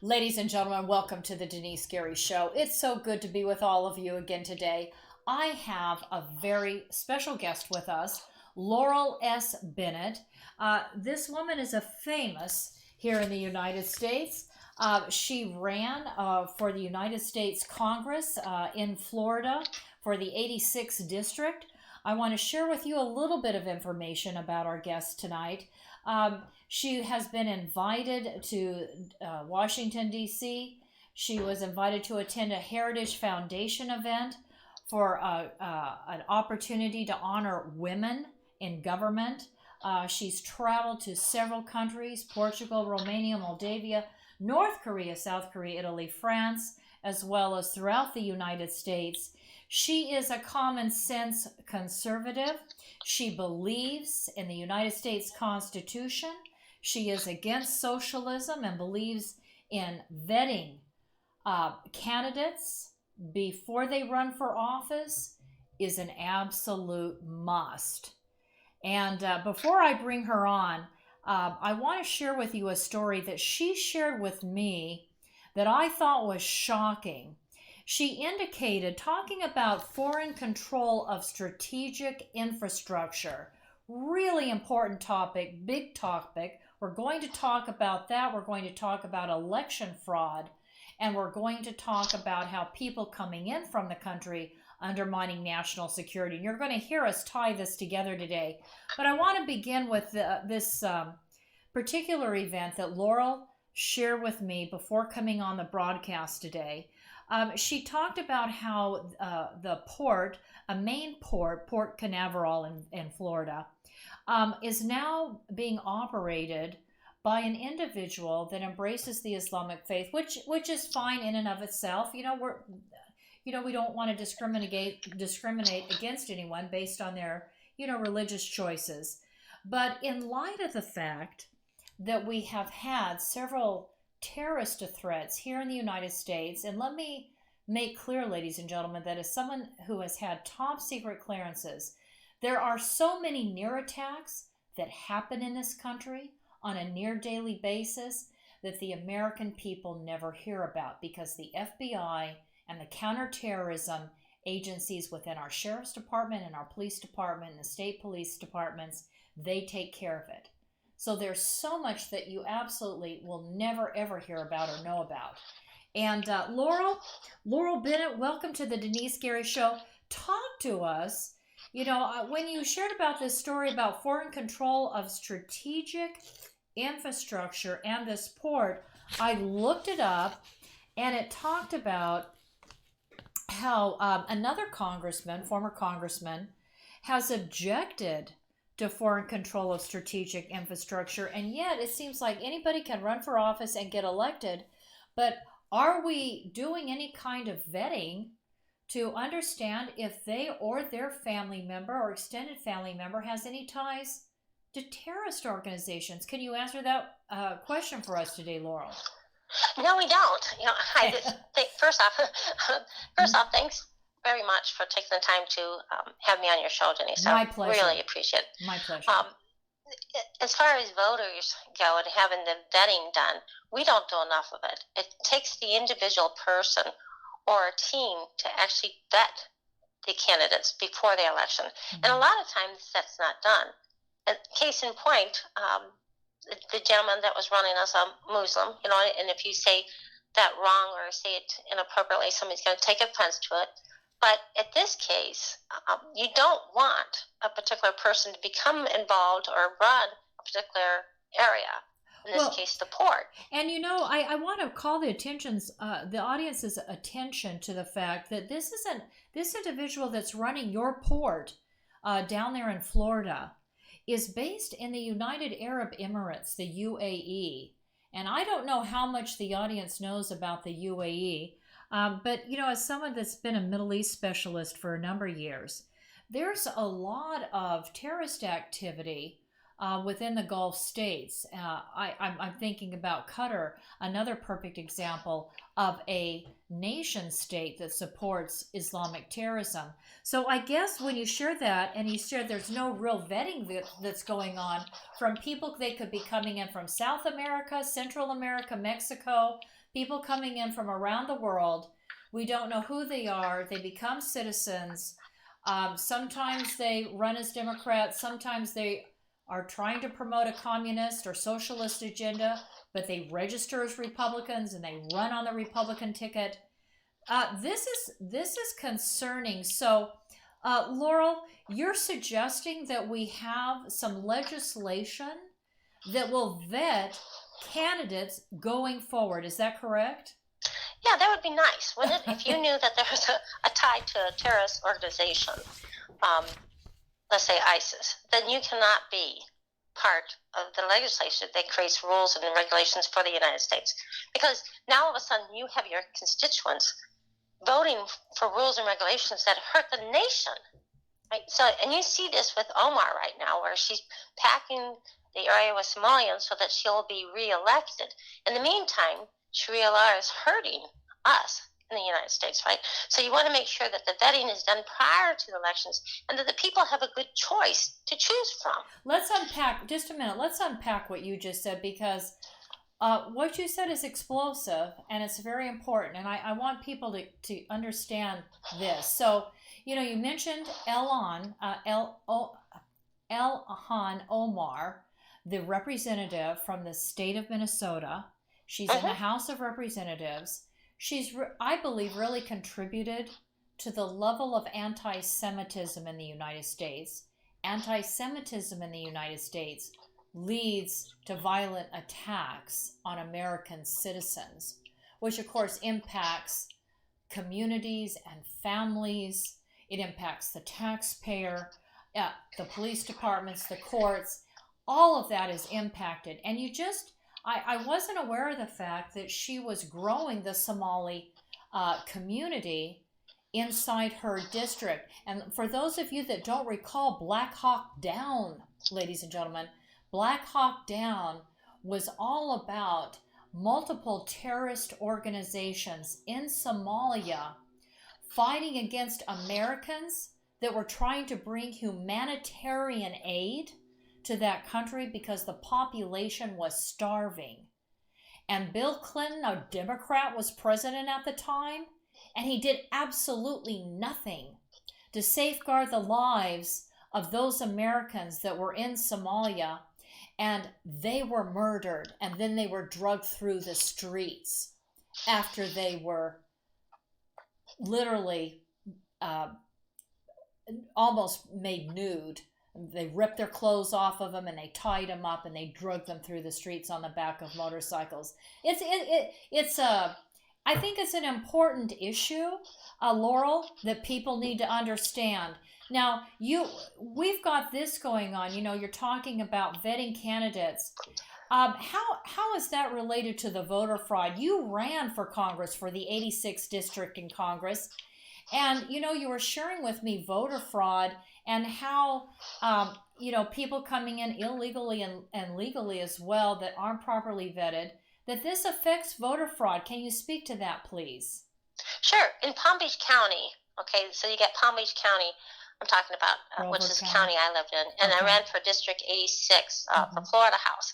Ladies and gentlemen, welcome to the Denise Gary Show. It's so good to be with all of you again today. I have a very special guest with us, Laurel S. Bennett. This woman is a famous here in the United States. She ran for the United States Congress in Florida for the 86th District. I want to share with you a little bit of information about our guest tonight. She has been invited to Washington, D.C. She was invited to attend a Heritage Foundation event for an opportunity to honor women in government. She's traveled to several countries: Portugal, Romania, Moldavia, North Korea, South Korea, Italy, France, as well as throughout the United States. She is a common sense conservative. She believes in the United States Constitution. She is against socialism and believes in vetting candidates before they run for office is an absolute must. And before I bring her on, I want to share with you a story that she shared with me that I thought was shocking. She indicated, talking about foreign control of strategic infrastructure, really important topic, big topic. We're going to talk about that. We're going to talk about election fraud, and we're going to talk about how people coming in from the country undermining national security. And you're going to hear us tie this together today. But I want to begin with this particular event that Laurel shared with me before coming on the broadcast today. She talked about how the port, a main port, Port Canaveral in Florida, is now being operated by an individual that embraces the Islamic faith, which is fine in and of itself. We don't want to discriminate against anyone based on their religious choices. But in light of the fact that we have had several terrorist threats here in the United States, and let me make clear, ladies and gentlemen, that as someone who has had top secret clearances, there are so many near attacks that happen in this country on a near daily basis that the American people never hear about, because the FBI and the counterterrorism agencies within our sheriff's department and our police department and the state police departments, they take care of it. So there's so much that you absolutely will never, ever hear about or know about. And Laurel Bennett, welcome to the Denise Gary Show. Talk to us. When you shared about this story about foreign control of strategic infrastructure and this port, I looked it up, and it talked about how another former congressman, has objected to foreign control of strategic infrastructure, and yet it seems like anybody can run for office and get elected. But are we doing any kind of vetting to understand if they or their family member or extended family member has any ties to terrorist organizations? Can you answer that question for us today, Laurel? No, we don't. I just think first off, thanks very much for taking the time to have me on your show, Denice. My pleasure. Really appreciate it. My pleasure. As far as voters go and having the vetting done, we don't do enough of it. It takes the individual person or a team to actually vet the candidates before the election. Mm-hmm. And a lot of times that's not done. And case in point, the gentleman that was running as a Muslim, and if you say that wrong or say it inappropriately, somebody's going to take offense to it. But at this case, you don't want a particular person to become involved or run a particular area. In this case, the port. And I want to call the audience's attention to the fact that this individual that's running your port down there in Florida is based in the United Arab Emirates, the UAE. And I don't know how much the audience knows about the UAE. But, as someone that's been a Middle East specialist for a number of years, there's a lot of terrorist activity within the Gulf states. I'm thinking about Qatar, another perfect example of a nation state that supports Islamic terrorism. So I guess when you share that, and you share there's no real vetting that's going on from people, they could be coming in from South America, Central America, Mexico, people coming in from around the world. We don't know who they are. They become citizens. Sometimes they run as Democrats. Sometimes they are trying to promote a communist or socialist agenda, but they register as Republicans and they run on the Republican ticket. This is concerning. So, Laurel, you're suggesting that we have some legislation that will vet candidates going forward. Is that correct? Yeah, that would be nice, wouldn't it? If you knew that there was a tie to a terrorist organization, let's say ISIS, then you cannot be part of the legislation that creates rules and regulations for the United States. Because now all of a sudden you have your constituents voting for rules and regulations that hurt the nation. Right? So, and you see this with Omar right now, where she's packing the area with Somalians so that she'll be reelected. In the meantime, Sharia law is hurting us in the United States, right? So you want to make sure that the vetting is done prior to the elections and that the people have a good choice to choose from. Let's unpack, just a minute, let's unpack what you just said, because what you said is explosive and it's very important. And I want people to understand this. So, you know, you mentioned Elhan Omar, the representative from the state of Minnesota. She's in the House of Representatives. She's, I believe, really contributed to the level of anti-Semitism in the United States. Anti-Semitism in the United States leads to violent attacks on American citizens, which of course impacts communities and families. It impacts the taxpayer, the police departments, the courts. All of that is impacted. And I wasn't aware of the fact that she was growing the Somali community inside her district. And for those of you that don't recall Black Hawk Down, ladies and gentlemen, Black Hawk Down was all about multiple terrorist organizations in Somalia fighting against Americans that were trying to bring humanitarian aid to that country because the population was starving. And Bill Clinton, a Democrat, was president at the time, and he did absolutely nothing to safeguard the lives of those Americans that were in Somalia, and they were murdered, and then they were dragged through the streets after they were literally almost made nude. They ripped their clothes off of them and they tied them up and they dragged them through the streets on the back of motorcycles. I think it's an important issue, Laurel, that people need to understand. Now, we've got this going on. You know, you're talking about vetting candidates. How is that related to the voter fraud? You ran for Congress for the 86th district in Congress, and you know you were sharing with me voter fraud and how people coming in illegally and legally as well that aren't properly vetted, that this affects voter fraud. Can you speak to that, please? Sure. In Palm Beach County, okay, so you get Palm Beach County, I'm talking about, which is the county I lived in, and I ran for District 86 for Florida House.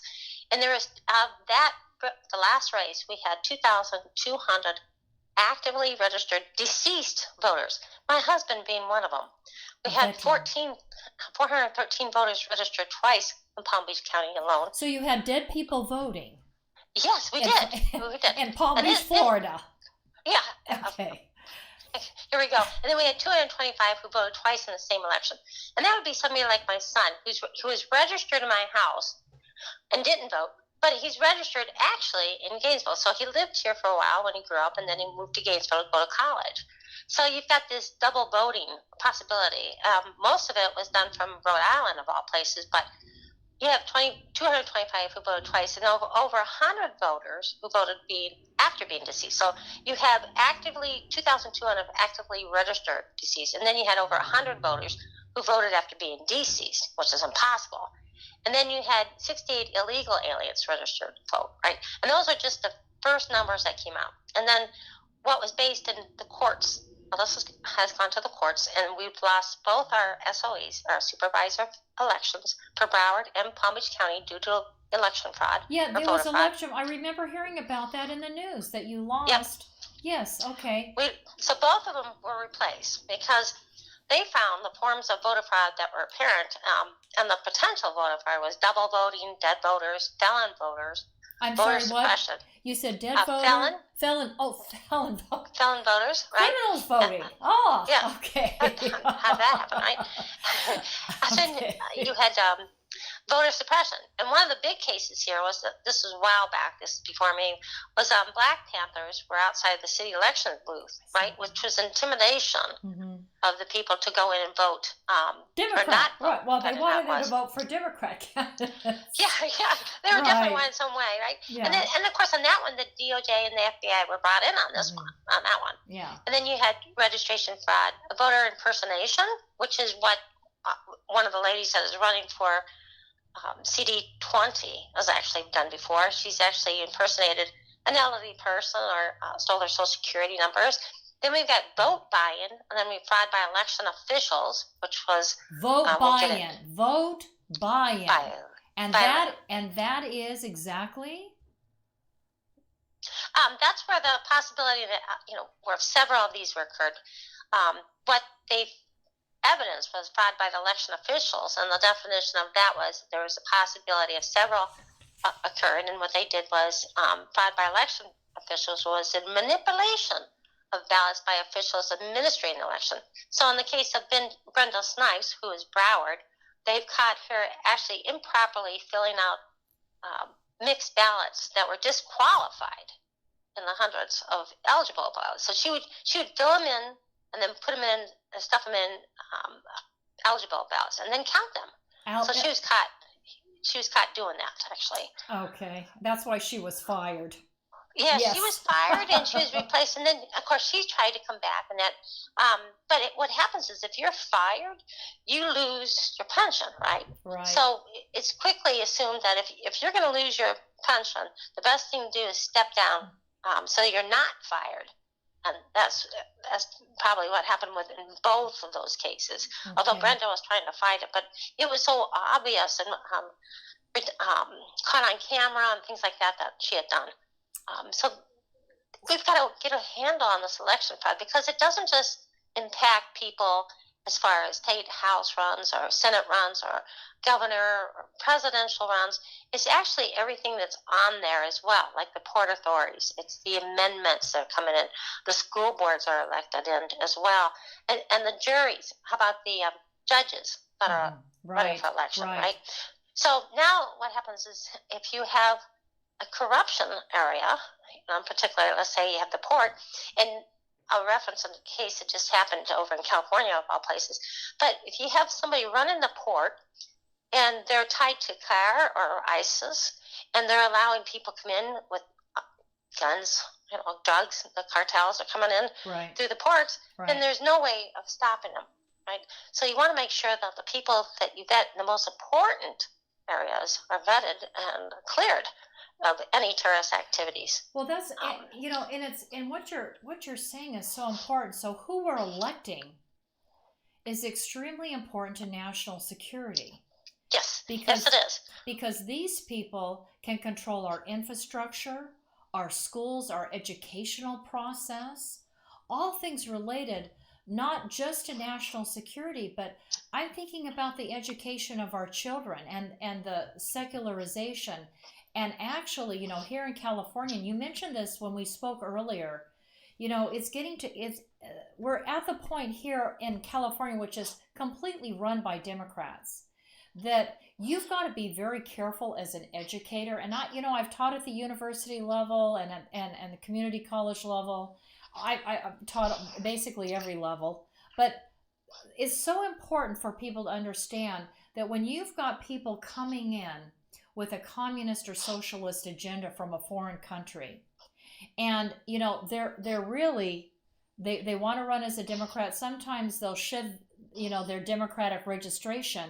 And there was the last race, we had 2,200 actively registered deceased voters, my husband being one of them. We had 413 voters registered twice in Palm Beach County alone. So you had dead people voting? Yes, we did. In Palm Beach, Florida? Yeah. Okay. Here we go. And then we had 225 who voted twice in the same election. And that would be somebody like my son, who was registered in my house and didn't vote, but he's registered actually in Gainesville. So he lived here for a while when he grew up, and then he moved to Gainesville to go to college. So you've got this double voting possibility. Most of it was done from Rhode Island, of all places, but you have 225 who voted twice, and over 100 voters who voted after being deceased. So you have 2,200 actively registered deceased, and then you had over 100 voters who voted after being deceased, which is impossible. And then you had 68 illegal aliens registered to vote, right? And those are just the first numbers that came out. And then what was based in the courts, well, this has gone to the courts, and we've lost both our SOEs, our supervisor elections, for Broward and Palm Beach County due to election fraud. Yeah, there was fraud. election. I remember hearing about that in the news, that you lost. Yep. Yes, okay. So both of them were replaced because they found the forms of voter fraud that were apparent, and the potential voter fraud was double voting, dead voters, felon voters, I'm voter sorry, what? suppression. You said dead voter? Felon. Felon vote. Felon voters, right? Criminals voting. Oh, yeah. Okay. How'd that happen, right? Then you had voter suppression. And one of the big cases here was that, this was a while back, this is before me, was Black Panthers were outside the city election booth, right, which was intimidation of the people to go in and vote. Democrat, or not vote, right. Well, they wanted them to vote for Democrat candidates. Yeah, they were definitely one in some way, right? Yeah. And of course, on that one, the DOJ and the FBI were brought in on this one, on that one. Yeah. And then you had registration fraud, voter impersonation, which is what one of the ladies that is running for CD20 was actually done before. She's actually impersonated an elderly person or stole their social security numbers. Then we've got vote buy-in, and then we fraud by election officials, which was vote buy-in. Vote buy-in. And that is exactly. That's where the possibility that where several of these were occurred. What they evidence was fraud by the election officials, and the definition of that was there was a possibility of several occurred, and what they did was fraud by election officials was in manipulation of ballots by officials administering the election. So in the case of Brenda Snipes, who is Broward, they've caught her actually improperly filling out mixed ballots that were disqualified in the hundreds of eligible ballots. So she would fill them in and then put them in, stuff them in eligible ballots, and then count them. So she was caught. She was caught doing that, actually. Okay, that's why she was fired. Yes, she was fired and she was replaced, and then of course she tried to come back, and that. But what happens is if you're fired, you lose your pension, right? Right. So it's quickly assumed that if you're going to lose your pension, the best thing to do is step down, so you're not fired. And that's probably what happened in both of those cases. Okay. Although Brenda was trying to fight it, but it was so obvious and caught on camera and things like that she had done. So we've got to get a handle on this election fraud, because it doesn't just impact people as far as state house runs or Senate runs or governor or presidential runs. It's actually everything that's on there as well, like the port authorities. It's the amendments that are coming in. The school boards are elected in as well. And the juries. How about the judges that are running for election, right? So now what happens is if you have a corruption area, particularly, let's say you have the port, and I'll reference a case that just happened over in California, of all places. But if you have somebody running the port and they're tied to CAR or ISIS, and they're allowing people come in with guns, drugs, the cartels are coming in through the ports, then there's no way of stopping them, right? So you want to make sure that the people that you vet in the most important areas are vetted and cleared of any terrorist activities. Well, that's and what you're saying is so important. So who we're electing is extremely important to national security. Yes, yes, it is. Because these people can control our infrastructure, our schools, our educational process, all things related not just to national security, but I'm thinking about the education of our children and the secularization. And actually, here in California, and you mentioned this when we spoke earlier, we're at the point here in California, which is completely run by Democrats, that you've got to be very careful as an educator. And I've taught at the university level and the community college level. I've taught basically every level, but it's so important for people to understand that when you've got people coming in with a communist or socialist agenda from a foreign country, and they're really they want to run as a Democrat. Sometimes they'll shed their Democratic registration,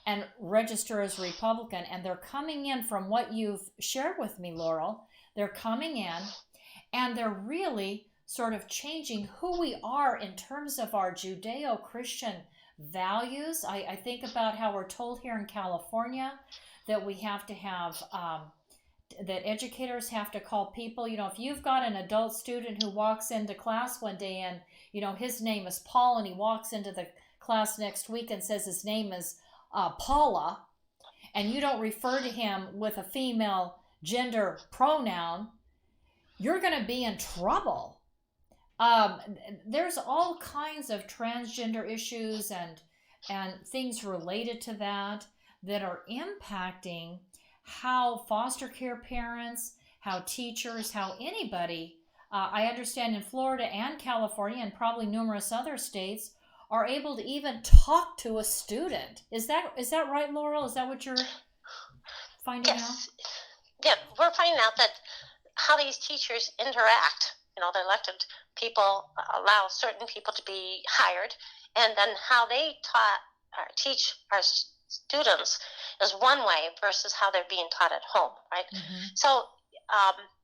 and register as Republican. And they're coming in, from what you've shared with me, Laurel, they're coming in and they're really sort of changing who we are in terms of our Judeo-Christian values. I think about how we're told here in California that we have to have, that educators have to call people, if you've got an adult student who walks into class one day and, his name is Paul, and he walks into the class next week and says his name is Paula, and you don't refer to him with a female gender pronoun, you're going to be in trouble. There's all kinds of transgender issues and things related to that are impacting how foster care parents, how teachers, how anybody, I understand in Florida and California and probably numerous other states, are able to even talk to a student. Is that right, Laurel? Is that what you're finding out? Yeah, we're finding out that how these teachers interact. The elected people allow certain people to be hired, and then how they teach our students is one way versus how they're being taught at home, right? Mm-hmm.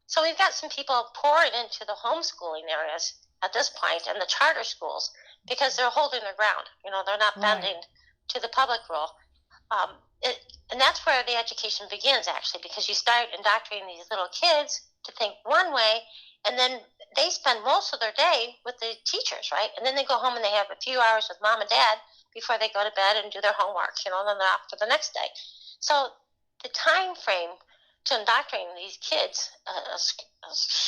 So we've got some people pouring into the homeschooling areas at this point and the charter schools because they're holding their ground. They're not bending to the public rule. And that's where the education begins, actually, because you start indoctrinating these little kids to think one way, and then they spend most of their day with the teachers, right? And then they go home and they have a few hours with mom and dad before they go to bed and do their homework, and then they're off for the next day. So the time frame to indoctrinating these kids is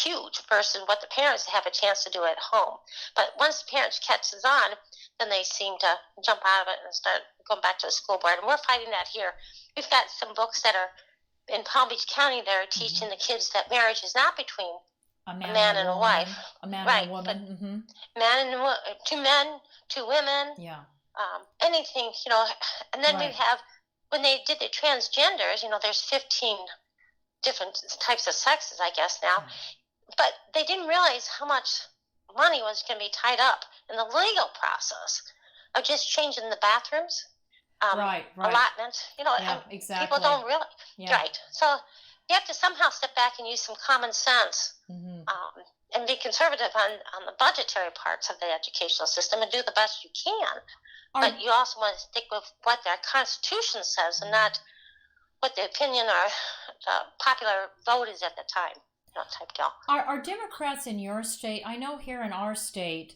huge versus what the parents have a chance to do at home. But once the parents catches on, then they seem to jump out of it and start going back to the school board. And we're fighting that here. We've got some books that are in Palm Beach County that are teaching the kids that marriage is not between a man and a wife. A man and a woman. Mm-hmm. Two men, two women. Yeah. Anything, and then we have, when they did the transgenders, there's 15 different types of sexes, I guess now, but they didn't realize how much money was going to be tied up in the legal process of just changing the bathrooms, allotment, exactly. People don't realize, right? So you have to somehow step back and use some common sense, and be conservative on the budgetary parts of the educational system and do the best you can. But you also want to stick with what their Constitution says and not what the opinion or the popular vote is at the time, type deal. Are Democrats in your state? I know here in our state,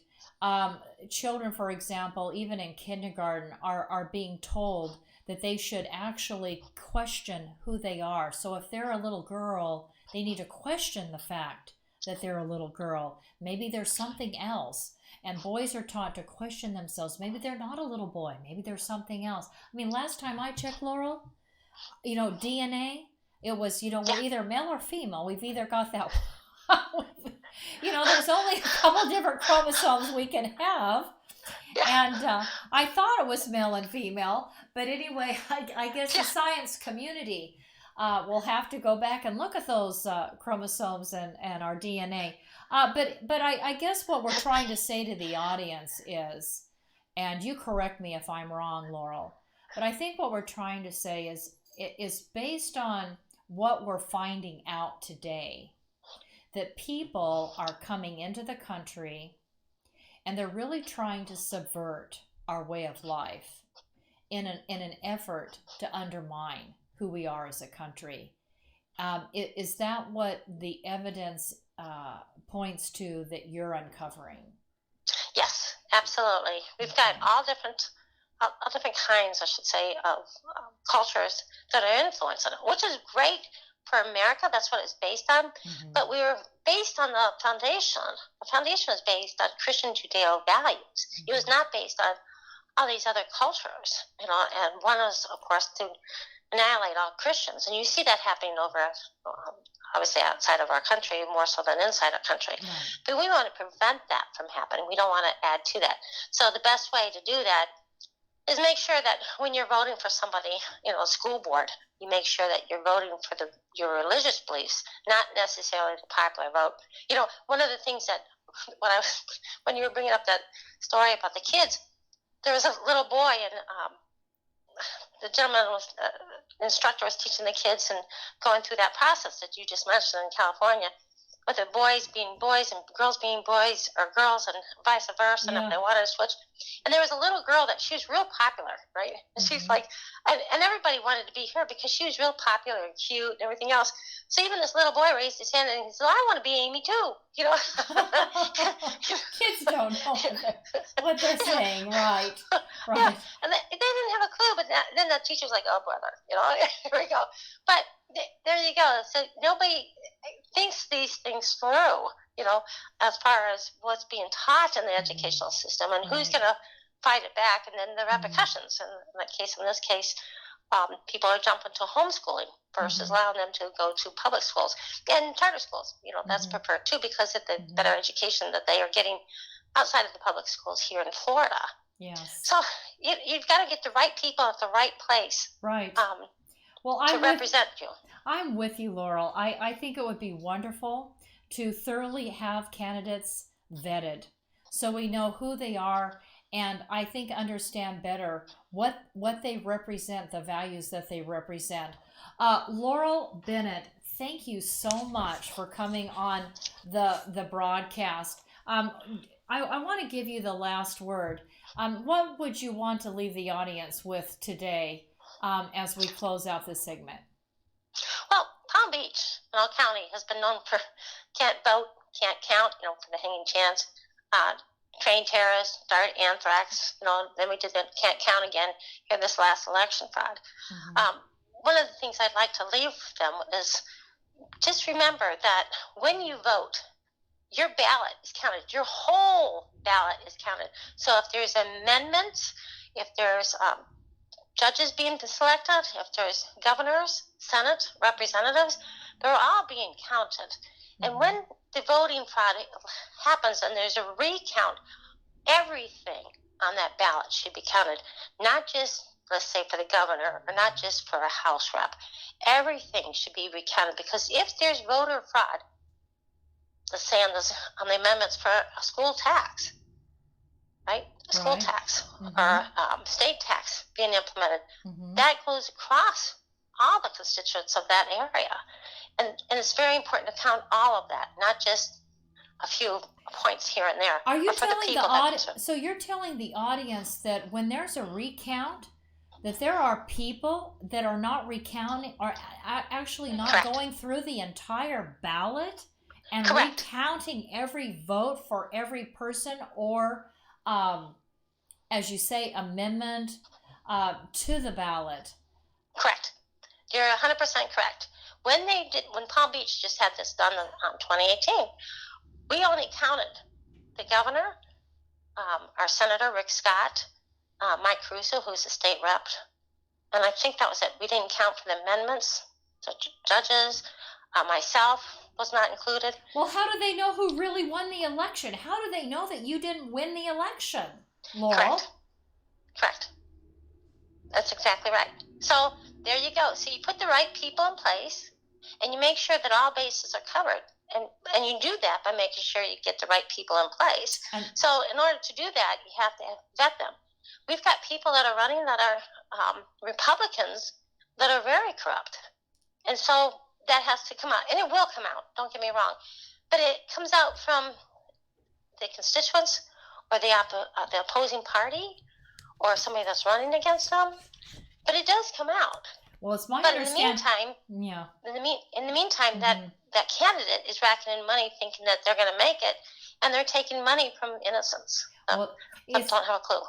children, for example, even in kindergarten, are being told that they should actually question who they are. So if they're a little girl, they need to question the fact that they're a little girl. Maybe there's something else. And boys are taught to question themselves. Maybe they're not a little boy. Maybe there's something else. I mean, last time I checked, Laurel, DNA, it was, we're either male or female. We've either got that. There's only a couple different chromosomes we can have. And I thought it was male and female. But anyway, I guess the science community will have to go back and look at those chromosomes and our DNA. But I guess what we're trying to say to the audience is, and you correct me if I'm wrong, Laurel, but I think what we're trying to say is based on what we're finding out today, that people are coming into the country and they're really trying to subvert our way of life in an effort to undermine who we are as a country. Is that what the evidence points to that you're uncovering? Yes, absolutely. We've got all different kinds, I should say, of cultures that are influencing it, which is great for America. That's what it's based on. Mm-hmm. But we were based on the foundation. The foundation was based on Christian Judeo values. Mm-hmm. It was not based on all these other cultures, and one is, of course, to annihilate all Christians. And you see that happening over, obviously, outside of our country, more so than inside our country. Mm-hmm. But we want to prevent that from happening. We don't want to add to that. So the best way to do that is make sure that when you're voting for somebody, a school board, you make sure that you're voting for your religious beliefs, not necessarily the popular vote. One of the things that when you were bringing up that story about the kids, there was a little boy in the gentleman was instructor was teaching the kids and going through that process that you just mentioned in California, with the boys being boys and girls being boys or girls and vice versa, and if they wanted to switch. And there was a little girl that she was real popular, right? And she's like, and everybody wanted to be her because she was real popular and cute and everything else. So even this little boy raised his hand and he said, I want to be Amy too, you know. Kids don't know what they're saying, right? Yeah, and they didn't have a clue, but then the teacher's like, oh, brother, you know, here we go. But there you go. So nobody thinks these things through, you know, as far as what's being taught in the educational system and who's going to fight it back, and then the repercussions. And in this case, people are jumping to homeschooling versus allowing them to go to public schools and charter schools. You know, that's preferred too because of the better education that they are getting outside of the public schools here in Florida. Yes. So you've got to get the right people at the right place. Right. To represent you. I'm with you, Laurel. I think it would be wonderful to thoroughly have candidates vetted so we know who they are, and I think understand better what they represent, the values that they represent. Laurel Bennett, thank you so much for coming on the broadcast. I want to give you the last word. What would you want to leave the audience with today as we close out this segment? Well, Palm Beach, County, has been known for can't vote, can't count, you know, for the hanging chance, train terrorists, dart anthrax, you know, then we did the can't count again here this last election fraud. One of the things I'd like to leave them is just remember that when you vote, your ballot is counted. Your whole ballot is counted. So if there's amendments, if there's judges being selected, if there's governors, Senate, representatives, they're all being counted. And when the voting fraud happens and there's a recount, everything on that ballot should be counted, not just, let's say, for the governor or not just for a House rep. Everything should be recounted because if there's voter fraud, let's say on the amendments for a school tax, right? A school tax or state tax being implemented, that goes across all the constituents of that area. And it's very important to count all of that, not just a few points here and there. Are you telling the audience? So you're telling the audience that when there's a recount, that there are people that are not recounting, are actually not going through the entire ballot and recounting every vote for every person or, as you say, amendment to the ballot. Correct. You're 100% correct. When Palm Beach just had this done in 2018, we only counted the governor, our Senator Rick Scott, Mike Caruso, who's a state rep, and I think that was it. We didn't count for the amendments, the judges, myself was not included. Well, how do they know who really won the election? How do they know that you didn't win the election, Laurel? Correct. That's exactly right. So there you go. So you put the right people in place, and you make sure that all bases are covered. And you do that by making sure you get the right people in place. So in order to do that, you have to vet them. We've got people that are running that are Republicans that are very corrupt. And so that has to come out. And it will come out, don't get me wrong. But it comes out from the constituents or the opposing party or somebody that's running against them. But it does come out. Well, it's my understanding. But in the meantime, that candidate is racking in money thinking that they're going to make it, and they're taking money from innocents that don't have a clue.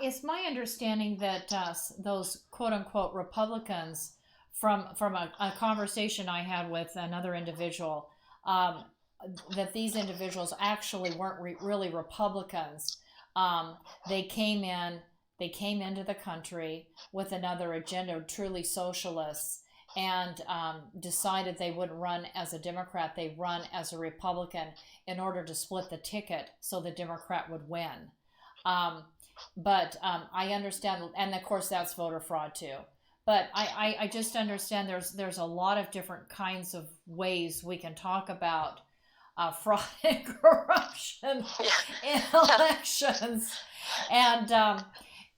It's my understanding that those quote-unquote Republicans, from a conversation I had with another individual, that these individuals actually weren't really Republicans. They came into the country with another agenda, truly socialists, and decided they wouldn't run as a Democrat. They run as a Republican in order to split the ticket so the Democrat would win. But I understand, and of course that's voter fraud too. But I just understand there's a lot of different kinds of ways we can talk about fraud and corruption in elections. And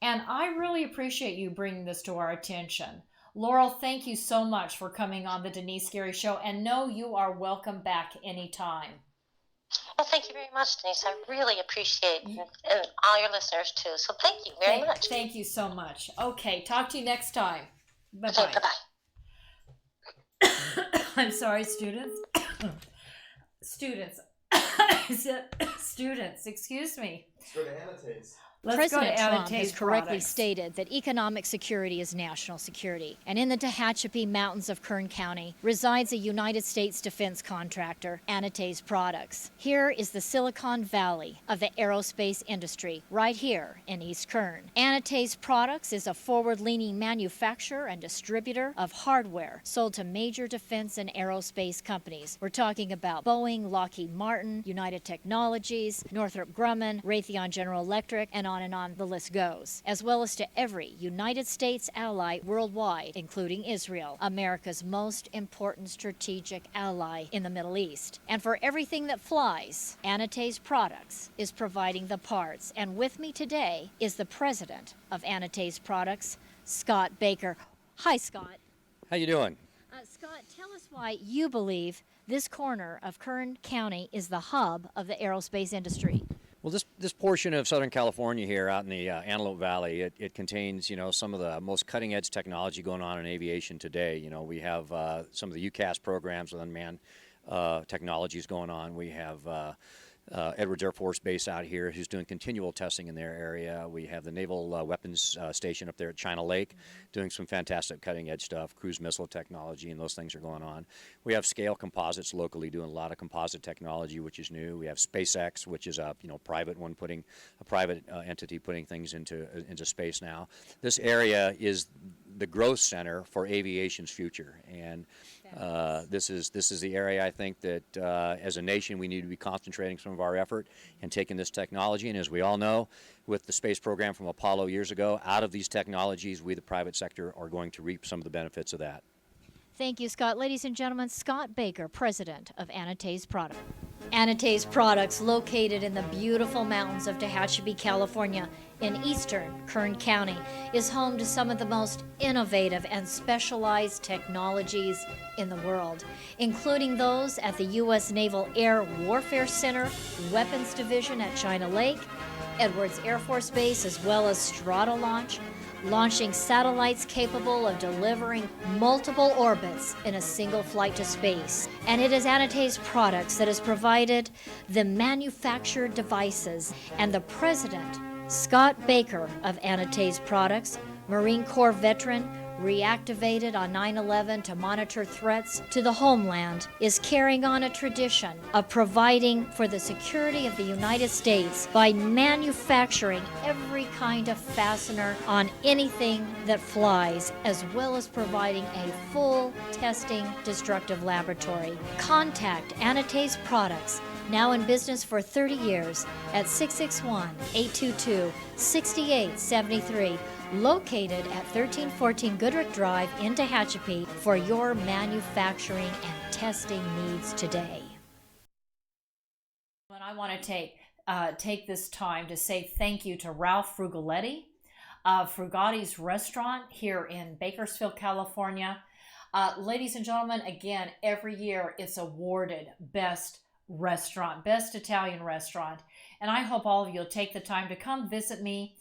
And I really appreciate you bringing this to our attention. Laurel, thank you so much for coming on the Denise Gary Show. And know you are welcome back anytime. Well, thank you very much, Denise. I really appreciate and all your listeners too. So thank you very much. Thank you so much. Okay, talk to you next time. Bye Okay, bye. bye-bye. I'm sorry, students. Students. Students, excuse me. Let's go to Annotate's. President Trump has correctly stated that economic security is national security. And in the Tehachapi Mountains of Kern County resides a United States defense contractor, Annotate's Products. Here is the Silicon Valley of the aerospace industry, right here in East Kern. Annotate's Products is a forward-leaning manufacturer and distributor of hardware sold to major defense and aerospace companies. We're talking about Boeing, Lockheed Martin, United Technologies, Northrop Grumman, Raytheon General Electric, and on the list goes, as well as to every United States ally worldwide, including Israel, America's most important strategic ally in the Middle East. And for everything that flies, Annotate's Products is providing the parts. And with me today is the president of Annotate's Products, Scott Baker. Hi, Scott. How you doing? Scott, tell us why you believe this corner of Kern County is the hub of the aerospace industry. Well, this portion of Southern California here out in the Antelope Valley, it contains, some of the most cutting edge technology going on in aviation today. We have some of the UCAS programs with unmanned technologies going on. We have Edwards Air Force Base out here who's doing continual testing in their area. We have the Naval Weapons Station up there at China Lake doing some fantastic cutting edge stuff, cruise missile technology, and those things are going on. We have Scale Composites locally doing a lot of composite technology, which is new. We have SpaceX, which is a private one private entity putting things into space now. This area is the growth center for aviation's future, and this is the area I think that as a nation we need to be concentrating some of our effort and taking this technology. And as we all know, with the space program from Apollo years ago, out of these technologies, we the private sector are going to reap some of the benefits of that. Thank you, Scott. Ladies and gentlemen, Scott Baker, president of Annotate's Products. Annotate's Products, located in the beautiful mountains of Tehachapi, California, in eastern Kern County, is home to some of the most innovative and specialized technologies in the world, including those at the U.S. Naval Air Warfare Center, Weapons Division at China Lake, Edwards Air Force Base, as well as Stratolaunch, launching satellites capable of delivering multiple orbits in a single flight to space. And it is Annotate's Products that has provided the manufactured devices. And the president, Scott Baker of Annotate's Products, Marine Corps veteran, reactivated on 9/11 to monitor threats to the homeland, is carrying on a tradition of providing for the security of the United States by manufacturing every kind of fastener on anything that flies, as well as providing a full testing destructive laboratory. Contact Annotate's Products, now in business for 30 years, at 661-822-6873. Located at 1314 Goodrich Drive in Tehachapi for your manufacturing and testing needs today. And I want to take this time to say thank you to Ralph Frugaletti of Frugatti's Restaurant here in Bakersfield, California. Ladies and gentlemen, again, every year it's awarded Best Restaurant, Best Italian Restaurant. And I hope all of you will take the time to come visit me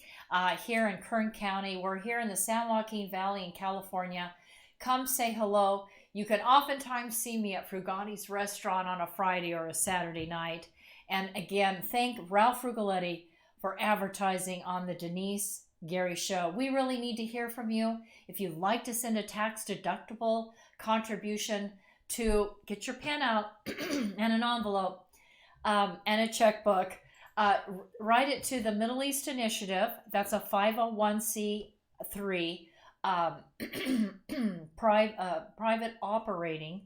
here in Kern County. We're here in the San Joaquin Valley in California. Come say hello. You can oftentimes see me at Frugatti's Restaurant on a Friday or a Saturday night. And again, thank Ralph Frugaletti for advertising on the Denise Gary Show. We really need to hear from you. If you'd like to send a tax-deductible contribution to get your pen out and an envelope and a checkbook, write it to the Middle East Initiative. That's a 501c3 private operating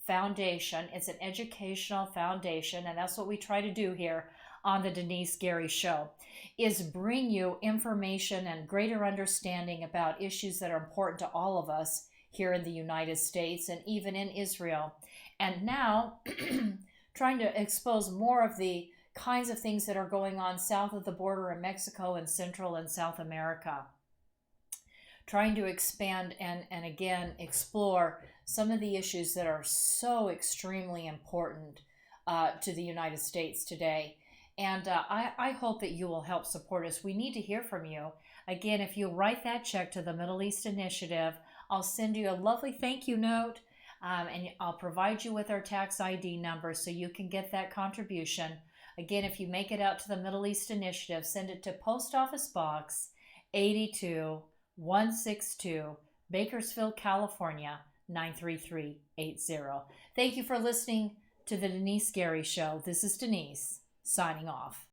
foundation. It's an educational foundation, and that's what we try to do here on the Denise Gary Show, is bring you information and greater understanding about issues that are important to all of us here in the United States and even in Israel. And now trying to expose more of the kinds of things that are going on south of the border in Mexico and Central and South America. Trying to expand and again explore some of the issues that are so extremely important to the United States today. And I hope that you will help support us. We need to hear from you. Again, if you write that check to the Middle East Initiative, I'll send you a lovely thank you note, and I'll provide you with our tax ID number so you can get that contribution. Again, if you make it out to the Middle East Initiative, send it to Post Office Box 82162, Bakersfield, California 93380. Thank you for listening to the Denise Gary Show. This is Denice, signing off.